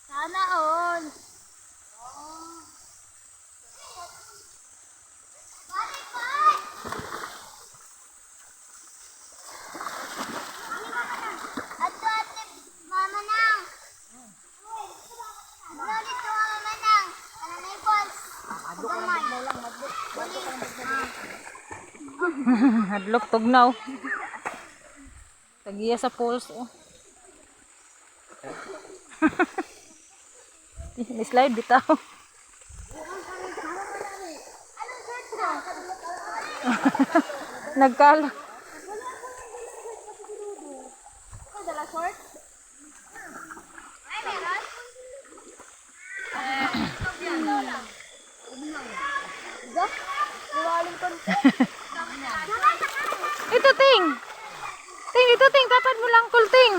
Sana all. Hadlok tugnaw. Tagiya sa pulse oh. Slide bitaw. Nagkala. Dala short? Ay, meron? Ito ting. Ting ito ting tapat mo lang kulting.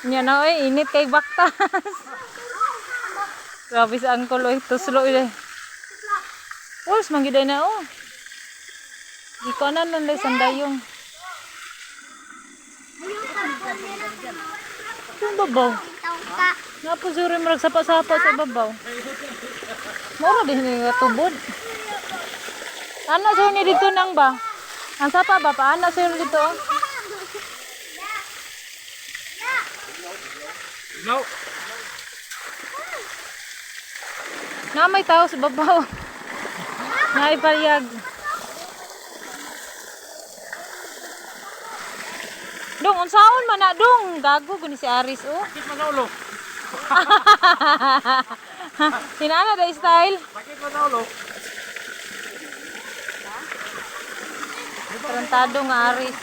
Nya na oy init kay baktas. Grabe sa angkol oy tuslo oy. Uls manggiday na oh. Di ko na lang sandayong. Ito babaw. Nga suri marag sapa-sapa sa babaw. Mura din nga tubod. Ano sir ni dito nang ba? Ang sapa ba pa? Ano sir dito? No. Na may tao sa babaw. Naipaliyag. Dong, unsaon man na dong. Gago guni si Aris oh. Bakit manaulo? Hinana da style. Bakit manaulo? Tarantado nga Aris.